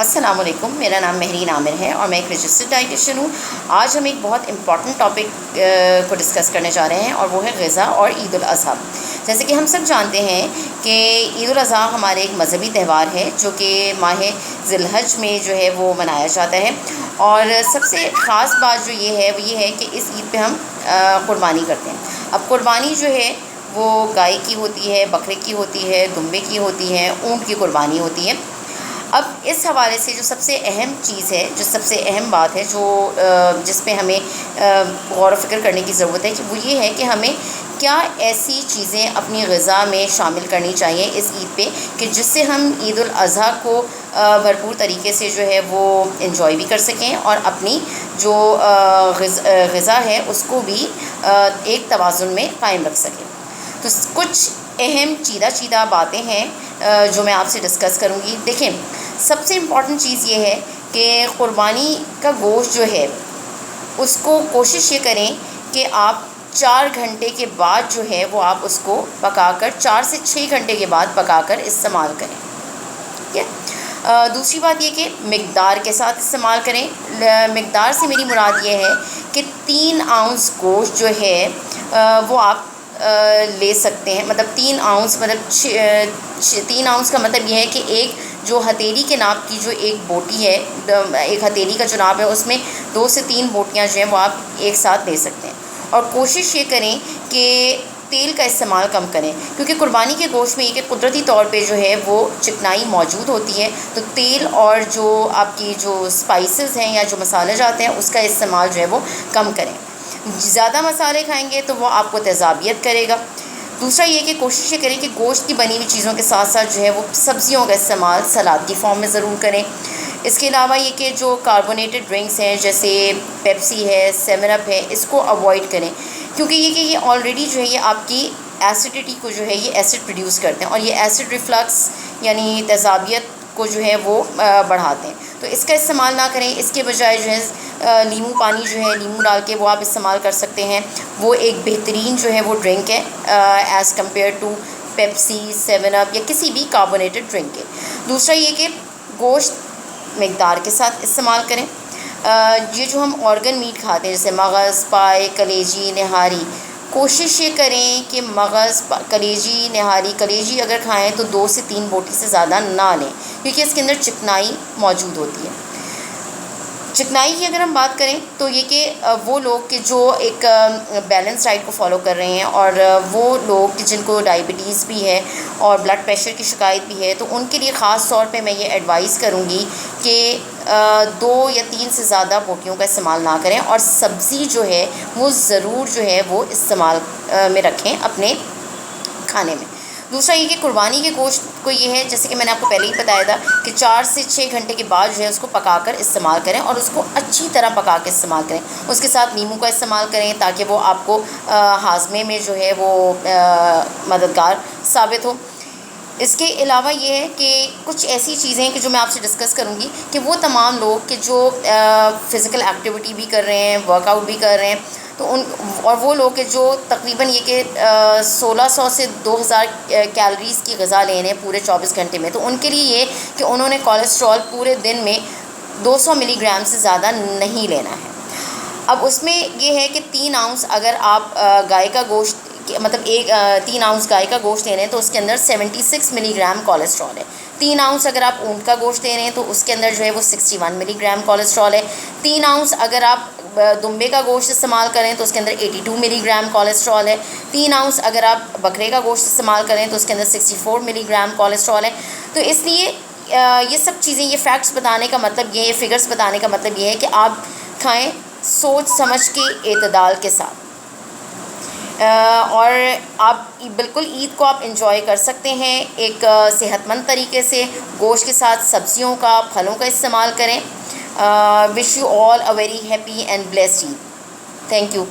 السلام علیکم، میرا نام مہرین عامر ہے اور میں ایک رجسٹرڈ ڈائٹیشین ہوں۔ آج ہم ایک بہت امپورٹنٹ ٹاپک کو ڈسکس کرنے جا رہے ہیں اور وہ ہے غذا اور عید الاضحیٰ۔ جیسے کہ ہم سب جانتے ہیں کہ عید الاضحیٰ ہمارے ایک مذہبی تہوار ہے جو کہ ماہ ذی الحج میں جو ہے وہ منایا جاتا ہے، اور سب سے خاص بات جو یہ ہے کہ اس عید پہ ہم قربانی کرتے ہیں۔ اب قربانی جو ہے وہ گائے کی ہوتی ہے، بکرے کی ہوتی ہے، دمبے کی ہوتی ہے، اونٹ کی قربانی ہوتی ہے۔ اب اس حوالے سے جو سب سے اہم چیز ہے، جو سب سے اہم بات ہے، جو جس پہ ہمیں غور و فکر کرنے کی ضرورت ہے، کہ وہ یہ ہے کہ ہمیں کیا ایسی چیزیں اپنی غذا میں شامل کرنی چاہیے اس عید پہ کہ جس سے ہم عید الاضحیٰ کو بھرپور طریقے سے جو ہے وہ انجوائے بھی کر سکیں اور اپنی جو غذا ہے اس کو بھی ایک توازن میں قائم رکھ سکیں۔ تو کچھ اہم چیدہ باتیں ہیں جو میں آپ سے ڈسکس کروں گی۔ دیکھیں، سب سے امپورٹنٹ چیز یہ ہے کہ قربانی کا گوشت جو ہے اس کو کوشش یہ کریں کہ آپ 4 گھنٹے کے بعد جو ہے وہ آپ اس کو پکا کر 4 سے 6 گھنٹے کے بعد پکا کر استعمال کریں۔ ٹھیک ہے۔ دوسری بات یہ کہ مقدار کے ساتھ استعمال کریں۔ مقدار سے میری مراد یہ ہے کہ 3 آؤنس گوشت جو ہے وہ آپ لے سکتے ہیں۔ مطلب 3 آؤنس، مطلب 3 آؤنس کا مطلب یہ ہے کہ ایک جو ہتھیلی کے ناپ کی جو ایک بوٹی ہے، ایک ہتھیلی کا جو ناپ ہے اس میں 2 سے 3 بوٹیاں جو ہیں وہ آپ ایک ساتھ لے سکتے ہیں۔ اور کوشش یہ کریں کہ تیل کا استعمال کم کریں، کیونکہ قربانی کے گوشت میں یہ کہ قدرتی طور پہ جو ہے وہ چکنائی موجود ہوتی ہے، تو تیل اور جو آپ کی جو اسپائسز ہیں یا جو مسالے جاتے ہیں اس کا استعمال جو ہے وہ کم کریں۔ زیادہ مسالے کھائیں گے تو وہ آپ کو تیزابیت کرے گا۔ دوسرا یہ کہ کوشش یہ کریں کہ گوشت کی بنی ہوئی چیزوں کے ساتھ ساتھ جو ہے وہ سبزیوں کا استعمال سلاد کی فارم میں ضرور کریں۔ اس کے علاوہ یہ کہ جو کاربونیٹڈ ڈرنکس ہیں جیسے پیپسی ہے، 7 اپ ہے، اس کو اوائڈ کریں، کیونکہ یہ آلریڈی جو ہے یہ آپ کی ایسیڈیٹی کو جو ہے یہ ایسڈ پروڈیوس کرتے ہیں، اور یہ ایسڈ ریفلکس یعنی تیزابیت کو جو ہے وہ بڑھاتے ہیں۔ تو اس کا استعمال نہ کریں، اس کے بجائے جو ہے لیمو پانی جو ہے لیمو ڈال کے وہ آپ استعمال کر سکتے ہیں۔ وہ ایک بہترین جو ہے وہ ڈرنک ہے ایز کمپیئر ٹو پیپسی، 7 اپ یا کسی بھی کاربونیٹڈ ڈرنک کے۔ دوسرا یہ کہ گوشت مقدار کے ساتھ استعمال کریں۔ یہ جو ہم آرگن میٹ کھاتے ہیں جیسے مغز، پائے، کلیجی، نہاری، کوشش یہ کریں کہ مغز، کلیجی، نہاری، کلیجی اگر کھائیں تو 2 سے 3 بوٹی سے زیادہ نہ لیں، کیونکہ اس کے اندر چکنائی موجود ہوتی ہے۔ چکنائی کی اگر ہم بات کریں تو یہ کہ وہ لوگ کہ جو ایک بیلنس ڈائٹ کو فالو کر رہے ہیں، اور وہ لوگ جن کو ڈائبٹیز بھی ہے اور بلڈ پریشر کی شکایت بھی ہے، تو ان کے لیے خاص طور پہ میں یہ ایڈوائز کروں گی کہ 2 یا 3 سے زیادہ بوٹیوں کا استعمال نہ کریں، اور سبزی جو ہے وہ ضرور جو ہے وہ استعمال میں رکھیں اپنے کھانے میں۔ دوسرا یہ کہ قربانی کے گوشت کو یہ ہے، جیسے کہ میں نے آپ کو پہلے ہی بتایا تھا، کہ 4 سے 6 گھنٹے کے بعد جو ہے اس کو پکا کر استعمال کریں، اور اس کو اچھی طرح پکا کے استعمال کریں۔ اس کے ساتھ نیمبو کا استعمال کریں تاکہ وہ آپ کو ہاضمے میں جو ہے وہ مددگار ثابت ہو۔ اس کے علاوہ یہ ہے کہ کچھ ایسی چیزیں کہ جو میں آپ سے ڈسکس کروں گی کہ وہ تمام لوگ کہ جو فزیکل ایکٹیویٹی بھی کر رہے ہیں، ورک آؤٹ بھی کر رہے ہیں، تو اور وہ لوگ کہ جو تقریباً یہ کہ 1600 سے 2000 کیلریز کی غذا لے رہے ہیں پورے 24 گھنٹے میں، تو ان کے لیے یہ کہ انہوں نے کولیسٹرول پورے دن میں 200 ملی گرام سے زیادہ نہیں لینا ہے۔ اب اس میں یہ ہے کہ 3 آؤنس اگر آپ گائے کا گوشت، مطلب 3 آؤنس گائے کا گوشت لے رہے ہیں تو اس کے اندر 76 ملی گرام کولیسٹرول ہے۔ 3 آؤنس اگر آپ اونٹ کا گوشت لے رہے ہیں تو اس کے اندر جو ہے وہ 61 ملی گرام کولیسٹرول ہے۔ 3 آؤنس اگر آپ دمبے کا گوشت استعمال کریں تو اس کے اندر 82 ملی گرام کولیسٹرول ہے۔ 3 آؤنس اگر آپ بکرے کا گوشت استعمال کریں تو اس کے اندر 64 ملی گرام کولیسٹرول ہے۔ تو اس لیے یہ سب چیزیں، یہ فیکٹس بتانے کا مطلب یہ ہے، فگرز بتانے کا مطلب یہ ہے کہ آپ کھائیں سوچ سمجھ کے، اعتدال کے ساتھ، اور آپ بالکل عید کو آپ انجوائے کر سکتے ہیں ایک صحت مند طریقے سے۔ گوشت کے ساتھ سبزیوں کا، پھلوں کا استعمال کریں۔ Wish you all a very happy and blessed Eid. Thank you.